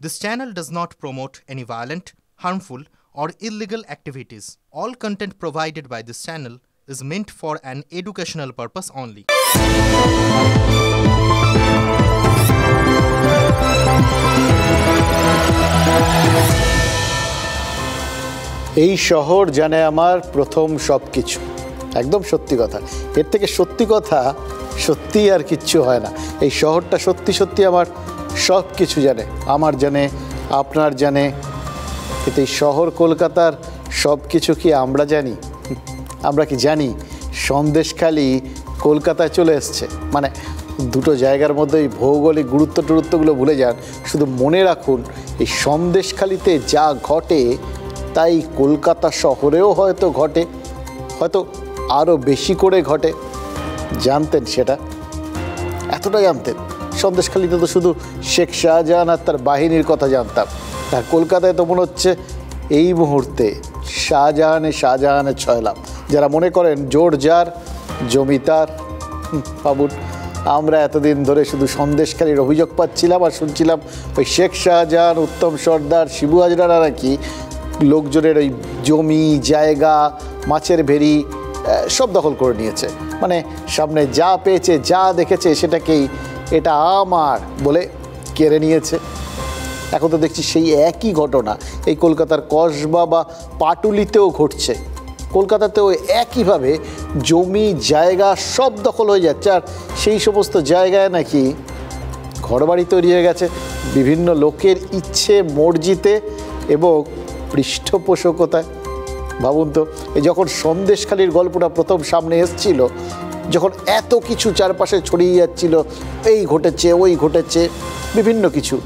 This channel does not promote any violent, harmful, or illegal activities. All content provided by this channel is meant for an educational purpose only. এই শহর জানে আমার প্রথম সবকিছু। একদম সত্যি কথা। এর থেকে সত্যি কথা সত্যি আর কিচ্ছু হয় না। এই শহরটা সত্যি সত্যি আমার সব কিছু জানে, আমার জানে, আপনার জানে। কিন্তু এই শহর কলকাতার সব কিছু কি আমরা জানি? আমরা কি জানি সন্দেশখালি কলকাতায় চলে এসছে? মানে দুটো জায়গার মধ্যে এই ভৌগোলিক গুরুত্বগুলো ভুলে যান, শুধু মনে রাখুন এই সন্দেশখালিতে যা ঘটে তাই কলকাতা শহরেও হয়তো ঘটে, হয়তো আরও বেশি করে ঘটে। জানতেন সেটা? এতটা জানতেন? সন্দেশখালিতে তো শুধু শেখ শাহজাহান আর তার বাহিনীর কথা জানতাম, আর কলকাতায় তো মনে হচ্ছে এই মুহূর্তে শাহজাহানের ছয়লাভ। যারা মনে করেন জোর যার জমিদার বাবুর, আমরা এতদিন ধরে শুধু সন্দেশখালির অভিযোগ পাচ্ছিলাম আর শুনছিলাম ওই শেখ শাহজাহান, উত্তম সর্দার, শিবু হাজরারা নাকি লোকজনের ওই জমি জায়গা, মাছের ভেড়ি সব দখল করে নিয়েছে। মানে সামনে যা পেয়েছে, যা দেখেছে সেটাকেই এটা আমার বলে কেড়ে নিয়েছে। এখন তো দেখছি সেই একই ঘটনা এই কলকাতার কসবা বা পাটুলিতেও ঘটছে। কলকাতাতেও একইভাবে জমি জায়গা সব দখল হয়ে যাচ্ছে, আর সেই সমস্ত জায়গায় নাকি ঘরবাড়ি তৈরি হয়ে গেছে বিভিন্ন লোকের ইচ্ছে মর্জিতে এবং পৃষ্ঠপোষকতায়। ভাবুন তো, এই যখন সন্দেশখালির গল্পটা প্রথম সামনে এসছিল, যখন এত কিছু চারপাশে ছড়িয়ে যাচ্ছিল, এই ঘটেছে ওই ঘটেছে বিভিন্ন কিছু,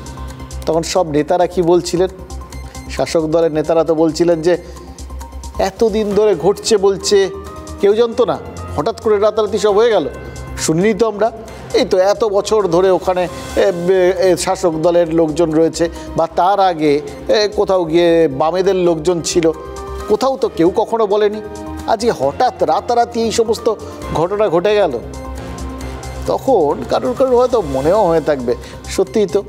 তখন সব নেতারা কি বলছিলেন? শাসক দলের নেতারা তো বলছিলেন যে এতদিন ধরে ঘটছে বলছে, কেউ জানতো না, হঠাৎ করে রাতারাতি সব হয়ে গেল। শুনিনি তো আমরা, এই তো এত বছর ধরে ওখানে শাসক দলের লোকজন রয়েছে, বা তার আগে কোথাও গিয়ে বামেদের লোকজন ছিল, কোথাও তো কেউ কখনো বলেনি। আজকে হঠাৎ রাতারাতি এই সমস্ত ঘটনা ঘটে গেল। তখন কারোর হয়তো মনেও হয়ে থাকবে, সত্যিই তো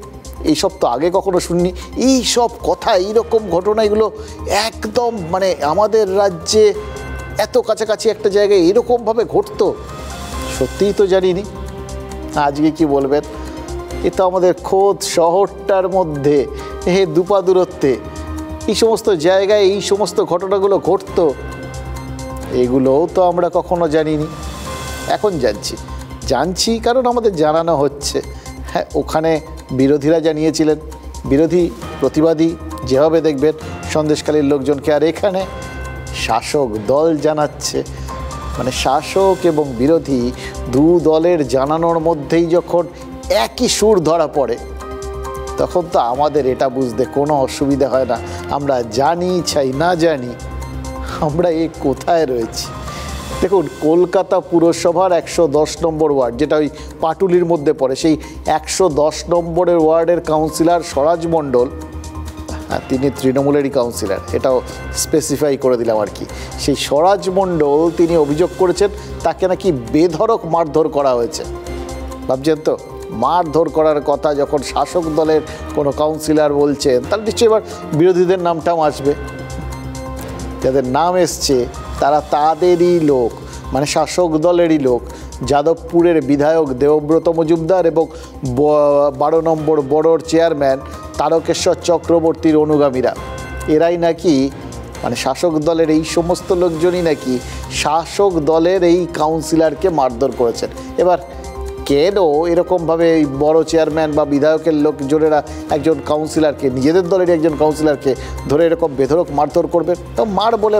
এইসব তো আগে কখনো শুনিনি, এই সব কথা, এইরকম ঘটনা এগুলো একদম মানে আমাদের রাজ্যে এত কাছাকাছি একটা জায়গায় এরকমভাবে ঘটতো, সত্যিই তো জানিনি। আজকে কি বলবেন, এ তো আমাদের খোদ শহরটার মধ্যে দুপা দূরত্বে এই সমস্ত জায়গায় এই সমস্ত ঘটনাগুলো ঘটতো, এগুলোও তো আমরা কখনো জানিনি। এখন জানছি কারণ আমাদের জানানো হচ্ছে। হ্যাঁ, ওখানে বিরোধীরা জানিয়েছিলেন, বিরোধী প্রতিবাদী যেভাবে দেখবেন সন্দেশখালির লোকজনকে, আর এখানে শাসক দল জানাচ্ছে। মানে শাসক এবং বিরোধী দু দলের জানানোর মধ্যেই যখন একই সুর ধরা পড়ে, তখন তো আমাদের এটা বুঝতে কোনো অসুবিধা হয় না। আমরা জানি চাই না জানি আমরা এই কোথায় রয়েছি। দেখুন, কলকাতা পুরসভার 110 নম্বর ওয়ার্ড, যেটা ওই পাটুলির মধ্যে পড়ে, সেই 110 নম্বরের ওয়ার্ডের কাউন্সিলর স্বরাজ মণ্ডল, তিনি তৃণমূলেরই কাউন্সিলর, এটাও স্পেসিফাই করে দিলাম আর কি। সেই স্বরাজ মণ্ডল তিনি অভিযোগ করেছেন তাকে নাকি বেধড়ক মারধর করা হয়েছে। ভাবছেন তো, মারধর করার কথা যখন শাসক দলের কোনো কাউন্সিলর বলছেন, তাহলে নিশ্চয়ই এবার বিরোধীদের নামটাও আসবে। যাদের নাম এসছে তারা তাদেরই লোক, মানে শাসক দলেরই লোক। যাদবপুরের বিধায়ক দেবব্রত মজুমদার এবং 12 নম্বর বড়োর চেয়ারম্যান তারকেশ্বর চক্রবর্তীর অনুগামীরা, এরাই নাকি মানে শাসক দলের এই সমস্ত লোকজনই নাকি শাসক দলের এই কাউন্সিলরকে মারধর করেছেন। এবার কেন এরকমভাবে এই বড় চেয়ারম্যান বা বিধায়কের লোকজনেরা একজন কাউন্সিলরকে, নিজেদের দলের একজন কাউন্সিলরকে ধরে এরকম বেধড়ক মারধর করবেন? তো মার বলে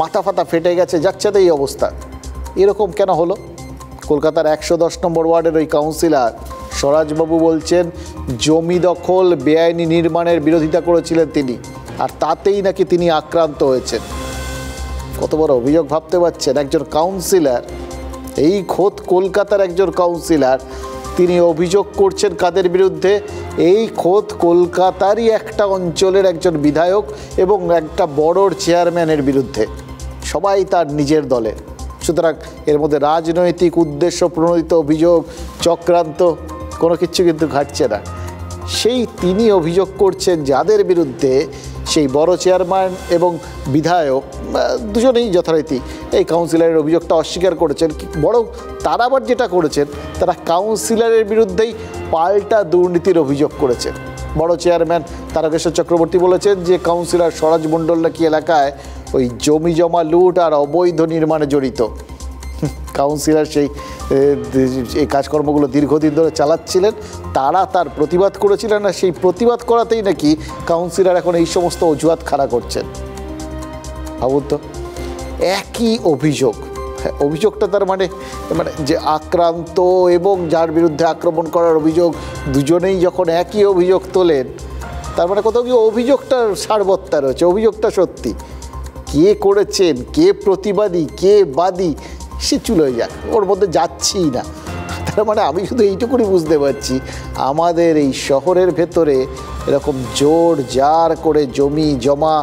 মাথা ফাতা ফেটে গেছে, যাচ্ছে তো এই অবস্থা। এরকম কেন হলো? কলকাতার 110 নম্বর ওয়ার্ডের ওই কাউন্সিলর স্বরাজবাবু বলছেন জমি দখল, বেআইনি নির্মাণের বিরোধিতা করেছিলেন তিনি, আর তাতেই নাকি তিনি আক্রান্ত হয়েছেন। কত বড় অভিযোগ ভাবতে পারছেন? একজন কাউন্সিলর, এই খোদ কলকাতার একজন কাউন্সিলর, তিনি অভিযোগ করছেন কাদের বিরুদ্ধে? এই খোদ কলকাতারই একটা অঞ্চলের একজন বিধায়ক এবং একটা বড়োর চেয়ারম্যানের বিরুদ্ধে। সবাই তার নিজের দলে। সুতরাং এর মধ্যে রাজনৈতিক উদ্দেশ্য প্রণোদিত অভিযোগ, চক্রান্ত কোনো কিছু কিন্তু ঘটছে না। সেই তিনি অভিযোগ করছেন যাদের বিরুদ্ধে সেই বড় চেয়ারম্যান এবং বিধায়ক দুজনেই যথারীতি এই কাউন্সিলরের অভিযোগটা অস্বীকার করেছেন। বরং তারা আবার যেটা করেছেন, তারা কাউন্সিলরের বিরুদ্ধেই পাল্টা দুর্নীতির অভিযোগ করেছেন। বড় চেয়ারম্যান তারকেশ্বর চক্রবর্তী বলেছেন যে কাউন্সিলর স্বরাজ মণ্ডল নাকি এলাকায় ওই জমি জমা লুট আর অবৈধ নির্মাণে জড়িত। কাউন্সিলর এই কাজকর্মগুলো দীর্ঘদিন ধরে চালাচ্ছিলেন, তারা তার প্রতিবাদ করেছিলেন, আর সেই প্রতিবাদ করাতেই নাকি কাউন্সিলর এখন এই সমস্ত অজুহাত খাড়া করছেন। ভাবুন তো, একই অভিযোগ, অভিযোগটা তার মানে যে আক্রান্ত এবং যার বিরুদ্ধে আক্রমণ করার অভিযোগ, দুজনেই যখন একই অভিযোগ তোলেন, তার মানে কোথাও কি অভিযোগটার সারবত্তা রয়েছে, অভিযোগটা সত্যি। কে করেছেন, কে প্রতিবাদী, কে বাদী, সে চুলোয় যাক, ওর মধ্যে যাচ্ছিই না। তার মানে আমি শুধু এইটুকুনি বুঝতে পারছি, আমাদের এই শহরের ভেতরে এরকম জোর জার করে জমি জমা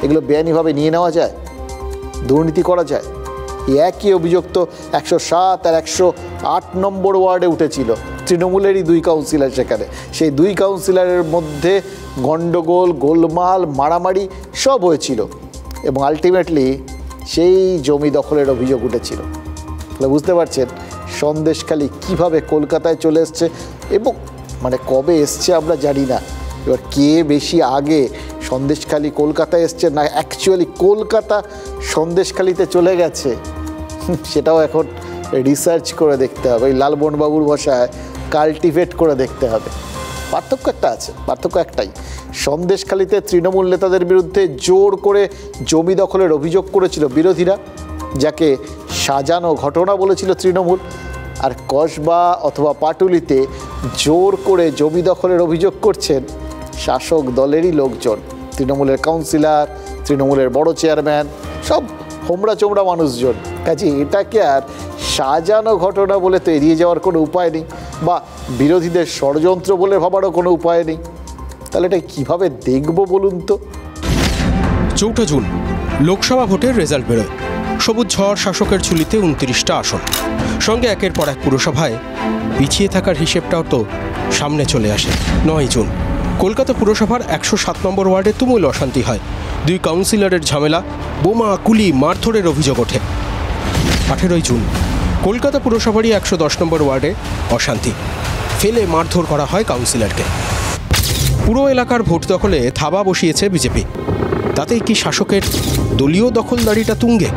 এগুলো বেআইনিভাবে নিয়ে নেওয়া যায়, দুর্নীতি করা যায়। একই অভিযোগ তো 107 আর 108 নম্বর ওয়ার্ডে উঠেছিল, তৃণমূলেরই 2 কাউন্সিলর সেখানে। সেই 2 কাউন্সিলরের মধ্যে গণ্ডগোল, গোলমাল, মারামারি সব হয়েছিল এবং আলটিমেটলি সেই জমি দখলের অভিযোগ উঠেছিল। তাহলে বুঝতে পারছেন সন্দেশখালী কিভাবে কলকাতায় চলে এসছে, এবং কবে এসছে আমরা জানি না। এবার কে বেশি আগে সন্দেশখালী কলকাতায় এসছে, না অ্যাকচুয়ালি কলকাতা সন্দেশখালীতে চলে গেছে, সেটাও এখন রিসার্চ করে দেখতে হবে, ওই লালমোহনবাবুর ভাষায় কাল্টিভেট করে দেখতে হবে। পার্থক্য একটা আছে, পার্থক্য একটাই, সন্দেশখালীতে তৃণমূল নেতাদের বিরুদ্ধে জোর করে জমি দখলের অভিযোগ করেছিল বিরোধীরা, যাকে সাজানো ঘটনা বলেছিল তৃণমূল। আর কসবা অথবা পাটুলিতে জোর করে জমি দখলের অভিযোগ করছেন শাসক দলেরই লোকজন, তৃণমূলের কাউন্সিলর, তৃণমূলের বড় চেয়ারম্যান, সব হোমড়া চোমড়া মানুষজন। কাজে এটাকে আর সাজানো ঘটনা বলে তো এড়িয়ে যাওয়ার কোনো উপায় নেই, বা বিরোধীদের ষড়যন্ত্র বলে ভাবারও কোনো উপায় নেই। তাহলে এটা কীভাবে দেখব বলুন তো? 4 জুন লোকসভা ভোটের রেজাল্ট বেরোয়। সবুজ ঝড় শাসকের ঝুলিতে 29টা আসন, সঙ্গে একের পর এক পুরসভায় পিছিয়ে থাকার হিসেবটাও তো সামনে চলে আসে। 9 জুন কলকাতা পুরসভার 107 নম্বর ওয়ার্ডে তুমুল অশান্তি হয়। 2 কাউন্সিলরের ঝামেলা, বোমা, গুলি, মারধরের অভিযোগ ওঠে। 18 জুন কলকাতা পুরসভারই 110 নম্বর ওয়ার্ডে অশান্তি, ফেলে মারধর করা হয় কাউন্সিলরকে। পুরো এলাকার ভোট দখলে থাবা বসিয়েছে বিজেপি। তাতেই কি শাসকের দলীয় দখলদারিটা তুঙ্গে?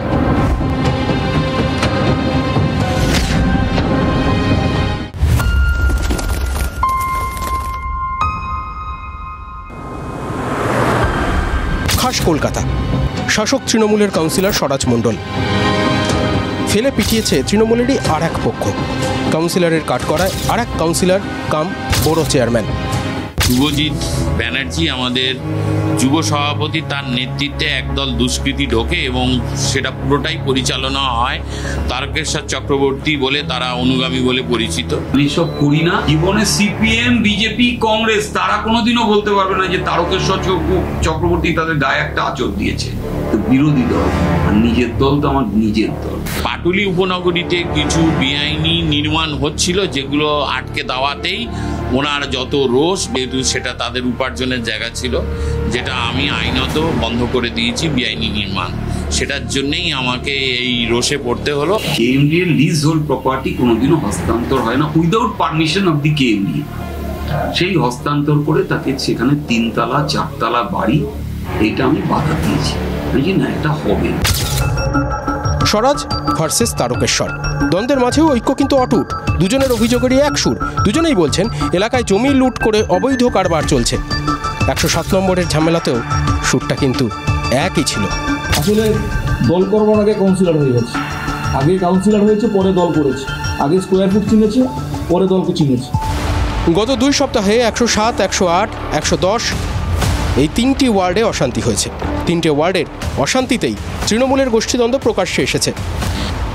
খাস কলকাতা, শাসক তৃণমূলের কাউন্সিলর স্বরাজ মণ্ডল ফেলে পিটিয়েছে তৃণমূলেরই আর এক পক্ষ। কাউন্সিলরের কাঠগড়ায় আর এক কাউন্সিলর কাম বড় চেয়ারম্যান শুভজিৎ ব্যানার্জি, আমাদের যুব সভাপতি, তার নেতৃত্বে একদল দুষ্কৃতী ঢোকে এবং সেটা পুরোটাই পরিচালনা হয় তারকেশ্বর চক্রবর্তী বলে, তারা অনুগামী বলে পরিচিত। এইসব করি না। জীবনে সিপিএম, বিজেপি, কংগ্রেস তারা কোনোদিনও বলতে পারবে না যে তারকেশ্বর চক্রবর্তী তাদের গায়ে একটা আঁচড় দিয়েছে। বিরোধী দল আর নিজের দল তো আমার নিজের দল। পাটুলি উপনগরীতে কিছু বেআইনি নির্মাণ হচ্ছিল, যেগুলো আটকে দেওয়াতেই ওনার যত রোষ, যেহেতু সেটা তাদের উপার্জনের জায়গা ছিল, যেটা আমি আইনত বন্ধ করে দিয়েছি বেআইনি নির্মাণ, সেটার জন্যই আমাকে এই রোষে পড়তে হলো। কেএমডি এর লিজ হোল্ড প্রপার্টি কোনোদিনও হস্তান্তর হয় না without permission of the KMD. সেই হস্তান্তর করে তাকে সেখানে 3 তলা 4 তলা বাড়ি, এটা আমি বাধা দিয়েছি, না এটা হবে। স্বরাজ ভার্সেস তারকেশ্বর, দ্বন্দ্বের মাঝেও ঐক্য কিন্তু অটুট। দুজনের অভিযোগেরই এক সুর। দুজনেই বলছেন এলাকায় জমি লুট করে অবৈধ কারবার চলছে। 107 নম্বরের ঝামেলাতেও সুরটা কিন্তু একই ছিল। আসলে দল করবার আগে কাউন্সিলর হয়ে গেছে, আগে কাউন্সিলর হয়েছে, পরে দল করেছে, আগে স্কোয়ার ফুট চিনেছে, পরে দলকে চিনেছে। গত 2 সপ্তাহে 107, 108, 110 এই 3টি ওয়ার্ডে অশান্তি হয়েছে। 3টে ওয়ার্ডের অশান্তিতেই তৃণমূলের গোষ্ঠীদ্বন্দ্ব প্রকাশ্যে এসেছে।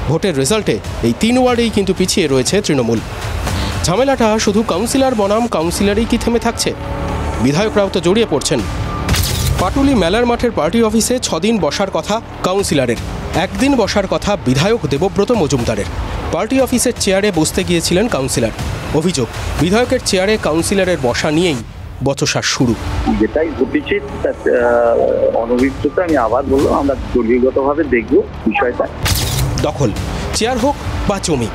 ভোটের রেজাল্টে এই 3 ওয়ার্ডেই কিন্তু পিছিয়ে রয়েছে তৃণমূল। ঝামেলাটা শুধু কাউন্সিলর বনাম কাউন্সিলরই কি থেমে থাকছে? বিধায়করাও তো জড়িয়ে পড়ছেন। পাটুলি মেলার মাঠের পার্টি অফিসে 6 দিন বসার কথা কাউন্সিলরের, 1 দিন বসার কথা বিধায়ক দেবব্রত মজুমদারের। পার্টি অফিসের চেয়ারে বসতে গিয়েছিলেন কাউন্সিলর। অভিযোগ, বিধায়কের চেয়ারে কাউন্সিলরের বসা নিয়েই বচসা শুরু। যেটাই ঘটেছে তার অনভিজ্ঞতা, আমি আবার বলবো, আমরা দলীয়গতভাবে দেখব বিষয়টা। দখল, চেয়ার হোক বা জমি,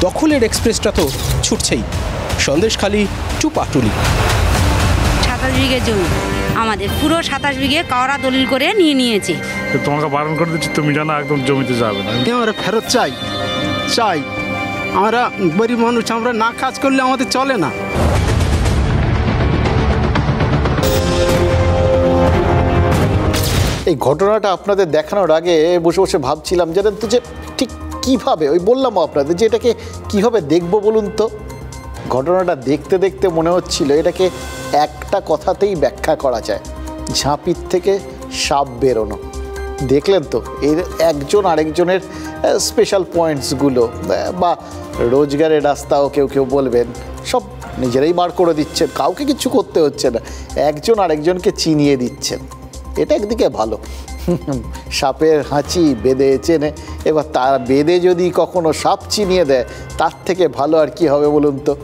দখলের এক্সপ্রেসটা তো ছুটছেই। সন্দেশখালি টু পাটুলি। 27 বিঘে জমি আমাদের, পুরো 27 বিঘে কাওড়া দলিল করে নিয়েছে। তোমাকে বারণ করে দিচ্ছি, তুমি জানো একদম জমিতে যাবে না। আমরা ফেরত চাই। আমরা গরিব মানুষ, আমরা না কাজ করলে আমাদের চলে না। এই ঘটনাটা আপনাদের দেখানোর আগে বসে বসে ভাবছিলাম, জানেন তো, যে ঠিক কীভাবে, ওই বললামও আপনাদের, যে এটাকে কীভাবে দেখব বলুন তো। ঘটনাটা দেখতে দেখতে মনে হচ্ছিল এটাকে একটা কথাতেই ব্যাখ্যা করা যায়, ঝাঁপির থেকে সাপ বেরোনো। দেখলেন তো এর একজন আরেকজনের স্পেশাল পয়েন্টসগুলো, বা রোজগারের রাস্তাও কেউ কেউ বলবেন, সব নিজেরাই বার করে দিচ্ছেন, কাউকে কিছু করতে হচ্ছে না, একজন আরেকজনকে চিনিয়ে দিচ্ছেন। এটা একদিকে ভালো, সাপের হাঁচি বেঁধে চেনে। এবার তার বেঁধে যদি কখনো সাপ চিনিয়ে দেয়, তার থেকে ভালো আর কি হবে বলুন তো।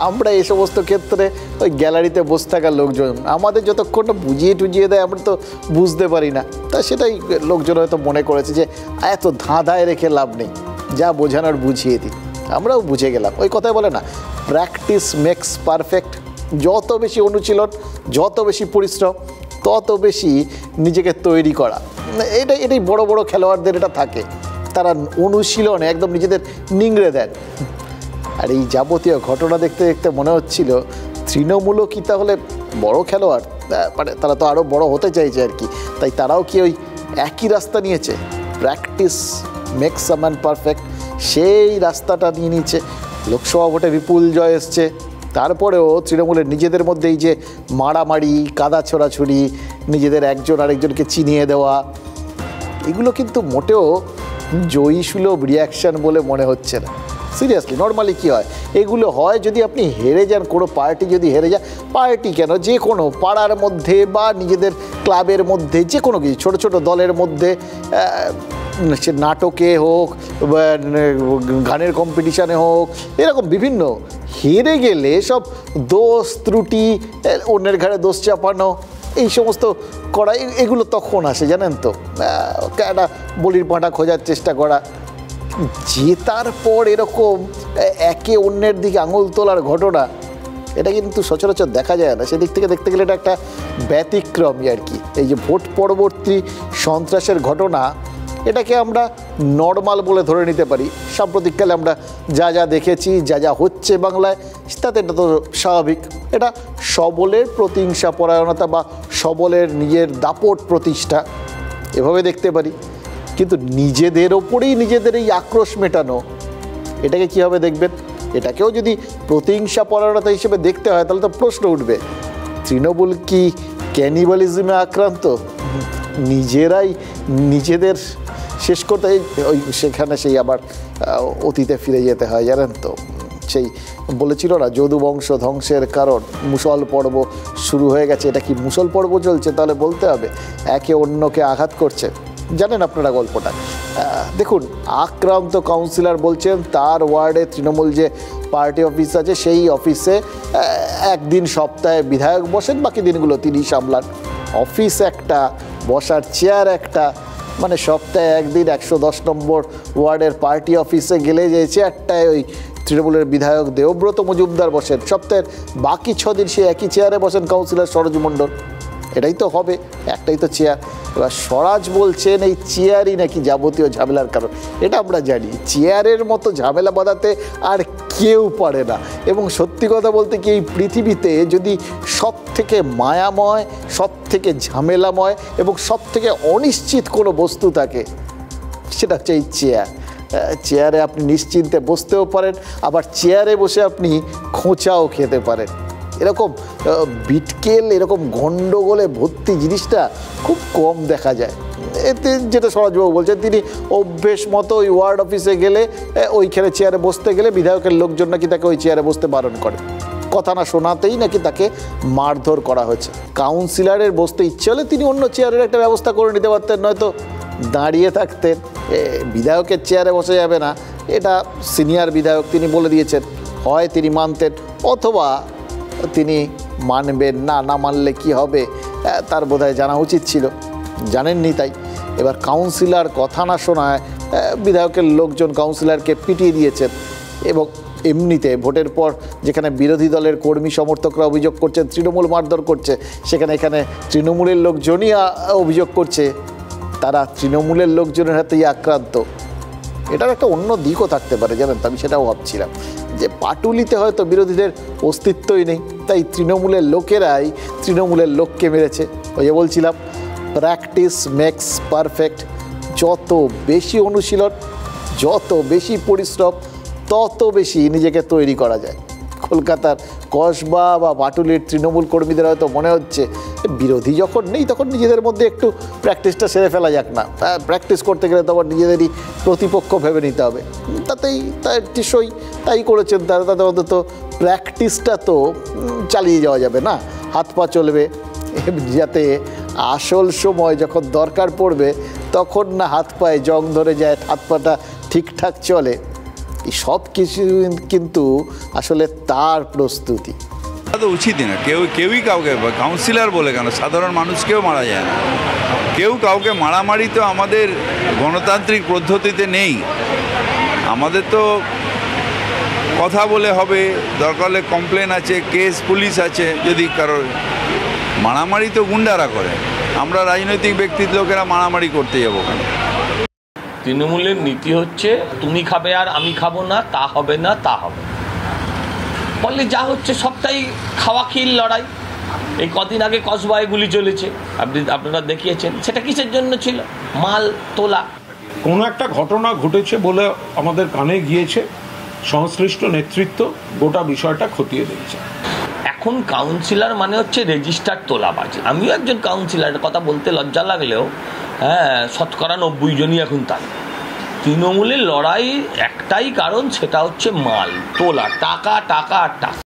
আমরা এই সমস্ত ক্ষেত্রে ওই গ্যালারিতে বসে থাকা লোকজন, আমাদের যতক্ষণ না বুঝিয়ে টুজিয়ে দেয় আমরা তো বুঝতে পারি না। তা সেটাই লোকজন হয়তো মনে করেছে যে এত ধাঁধায় রেখে লাভ নেই, যা বোঝানোর বুঝিয়ে দিই। আমরাও বুঝে গেলাম। ওই কথাই বলে না, প্র্যাকটিস মেক্স পারফেক্ট। যত বেশি অনুশীলন, যত বেশি পরিশ্রম, তত বেশি নিজেকে তৈরি করা। এটাই বড় বড় খেলোয়াড়দের এটা থাকে, তারা অনুশীলনে একদম নিজেদের নিংড়ে দেন। আর এই যাবতীয় ঘটনা দেখতে দেখতে মনে হচ্ছিল তৃণমূলও কি তাহলে বড় খেলোয়াড়, মানে তারা তো আরও বড় হতে চাইছে আর কি, তাই তারাও কি ওই একই রাস্তা নিয়েছে, practice makes a man perfect, সেই রাস্তাটা নিয়ে নিয়েছে। লোকসভা ভোটে বিপুল জয় এসছে, তারপরেও তৃণমূলের নিজেদের মধ্যে এই যে মারামারি, কাদা ছোড়াছুড়ি, নিজেদের একজন আরেকজনকে চিনিয়ে দেওয়া, এগুলো কিন্তু মোটেও জয়ী সুলভ রিয়াকশান বলে মনে হচ্ছে না। সিরিয়াসলি, নর্মালি কী হয়, এগুলো হয় যদি আপনি হেরে যান, কোনো পার্টি যদি হেরে যায়, পার্টি কেন, যে কোনো পাড়ার মধ্যে বা নিজেদের ক্লাবের মধ্যে, যে কোনো কিছু ছোটো ছোটো দলের মধ্যে, সে নাটকে হোক বা গানের কম্পিটিশানে হোক, এরকম বিভিন্ন, হেরে গেলে সব দোষ ত্রুটি, অন্যের ঘাড়ে দোষ চাপানো, এই সমস্ত করা, এগুলো তখন আসে জানেন তো। একটা বলির পাঁঠা খোঁজার চেষ্টা করা, জেতার পর এরকম একে অন্যের দিকে আঙুল তোলার ঘটনা, এটা কিন্তু সচরাচর দেখা যায় না। সেদিক থেকে দেখতে গেলে এটা একটা ব্যতিক্রমই আর কি। এই যে ভোট পরবর্তী সন্ত্রাসের ঘটনা, এটাকে আমরা নর্মাল বলে ধরে নিতে পারি। সাম্প্রতিককালে আমরা যা যা দেখেছি, যা যা হচ্ছে বাংলায়, তাতে এটা তো স্বাভাবিক। এটা সবলের প্রতিহিংসা পরায়ণতা বা সবলের নিজের দাপট প্রতিষ্ঠা, এভাবে দেখতে পারি। কিন্তু নিজেদের ওপরেই নিজেদের এই আক্রোশ মেটানো, এটাকে কীভাবে দেখবেন? এটাকেও যদি প্রতিহিংসা পরায়ণতা হিসেবে দেখতে হয়, তাহলে তো প্রশ্ন উঠবে, তৃণমূল কি ক্যানিবালিজমে আক্রান্ত? নিজেরাই নিজেদের শেষ করতে, ওই সেখানে সেই আবার অতীতে ফিরে যেতে হয় জানেন তো। সেই বলেছিল না, যদু বংশ ধ্বংসের কারণ, মুসল পর্ব শুরু হয়ে গেছে। এটা কি মুসল পর্ব চলছে? তাহলে বলতে হবে একে অন্যকে আঘাত করছে। জানেন আপনারা গল্পটা? দেখুন, আক্রান্ত কাউন্সিলর বলছেন তার ওয়ার্ডে তৃণমূল যে পার্টি অফিস আছে, সেই অফিসে একদিন সপ্তাহে বিধায়ক বসেন, বাকি দিনগুলো তিনি সামলান। অফিস একটা, বসার চেয়ার একটা, মানে সপ্তাহে একদিন 110 নম্বর ওয়ার্ডের পার্টি অফিসে গেলে যে চেয়ারটায় ওই তৃণমূলের বিধায়ক দেবব্রত মজুমদার বসেন, সপ্তাহের বাকি 6 দিন সে একই চেয়ারে বসেন কাউন্সিলর সরোজ মণ্ডল। এটাই তো হবে, একটাই তো চেয়ার। এবার স্বরাজ বলছেন এই চেয়ারই নাকি যাবতীয় ঝামেলার কারণ। এটা আমরা জানি, চেয়ারের মতো ঝামেলা বাঁধাতে আর কেউ পারে না। এবং সত্যি কথা বলতে কি, এই পৃথিবীতে যদি সব থেকে মায়াময়, সব থেকে ঝামেলাময় এবং সব থেকে অনিশ্চিত কোনো বস্তু থাকে, সেটা হচ্ছে এই চেয়ার। চেয়ারে আপনি নিশ্চিন্তে বসতেও পারেন, আবার চেয়ারে বসে আপনি খোঁচাও খেতে পারেন। এরকম বিটকেল, এরকম গণ্ডগোলে ভর্তি জিনিসটা খুব কম দেখা যায়। এতে যেটা সরোজবাবু বলছেন, তিনি অভ্যেস মতো ওই ওয়ার্ড অফিসে গেলে, ওইখানে চেয়ারে বসতে গেলে বিধায়কের লোকজন নাকি তাকে ওই চেয়ারে বসতে বারণ করে, কথা না শোনাতেই নাকি তাকে মারধর করা হয়েছে। কাউন্সিলরের বসতে ইচ্ছে হলে তিনি অন্য চেয়ারের একটা ব্যবস্থা করে নিতে পারতেন, নয়তো দাঁড়িয়ে থাকতেন। বিধায়কের চেয়ারে বসে যাবে না, এটা সিনিয়র বিধায়ক, তিনি বলে দিয়েছেন, হয় তিনি মানতেন অথবা তিনি মানবেন না, না মানলে কি হবে তার বোধহয় জানা উচিত ছিল, জানেননি। তাই এবার কাউন্সিলর কথা না শোনায় বিধায়কের লোকজন কাউন্সিলরকে পিটিয়ে দিয়েছেন। এবং এমনিতে ভোটের পর যেখানে বিরোধী দলের কর্মী সমর্থকরা অভিযোগ করছেন তৃণমূল মারধর করছে, সেখানে এখানে তৃণমূলের লোকজনই অভিযোগ করছে তারা তৃণমূলের লোকজনের হাতেই আক্রান্ত। এটার একটা অন্য দিকও থাকতে পারে, জানেন তো, আমি সেটাও ভাবছিলাম যে পাটুলিতে হয়তো বিরোধীদের অস্তিত্বই নেই, তাই তৃণমূলের লোকেরাই তৃণমূলের লোককে মেরেছে। ওই যে বলছিলাম, প্র্যাকটিস মেক্স পারফেক্ট। যত বেশি অনুশীলন, যত বেশি পরিশ্রম, তত বেশি নিজেকে তৈরি করা যায়। কলকাতার কসবা বা পাটুলির তৃণমূল কর্মীদের হয়তো মনে হচ্ছে বিরোধী যখন নেই তখন নিজেদের মধ্যে একটু প্র্যাকটিসটা সেরে ফেলা যাক না, প্র্যাকটিস করতে গেলে তখন নিজেদেরই প্রতিপক্ষ ভেবে নিতে হবে। তাতেই তার টিসই তাই করেছেন তারা, তাদের অন্তত প্র্যাকটিসটা তো চালিয়ে যাওয়া যাবে না, হাত পা চলবে, যাতে আসল সময় যখন দরকার পড়বে তখন না হাত পায়ে জং ধরে যায়, হাত পাটা ঠিকঠাক চলে। এই সব কিছু কিন্তু আসলে তার প্রস্তুতি। তো উচিতই না, কেউই কাউকে, কাউন্সিলর বলে কেন, সাধারণ মানুষকেও মারা যায় না, কেউ কাউকে মারামারি তো আমাদের গণতান্ত্রিক পদ্ধতিতে নেই। আমাদের তো কথা বলে হবে, দরকার হলে কমপ্লেন আছে, কেস পুলিশ আছে। যদি কারোর মারামারি তো গুন্ডারা করে, আমরা রাজনৈতিক ব্যক্তির লোকেরা মারামারি করতে যাবো কেন? তৃণমূলের নীতি হচ্ছে তুমি খাবে আর আমি খাবো না, তা হবে না, তা হবে। ফলে যা হচ্ছে সবটাই খাওয়া খিল লড়াই। এই কদিন আগে কসবায় গুলি চলেছে, আপনারা দেখিয়েছেন, সেটা কিসের জন্য ছিল? মাল তোলা। কোনো একটা ঘটনা ঘটেছে বলে আমাদের কানে গিয়েছে, সংশ্লিষ্ট নেতৃত্ব গোটা বিষয়টা খতিয়ে দেখছে। এখন কাউন্সিলর মানে হচ্ছে রেজিস্টার তোলাবাজ। আমিও একজন কাউন্সিলরের কথা বলতে লজ্জা লাগলেও শতকরা 90 জনই এখন তাই। তৃণমূলের লড়াই একটাই কারণ, সেটা হচ্ছে মাল তোলা, টাকা টাকা টাকা।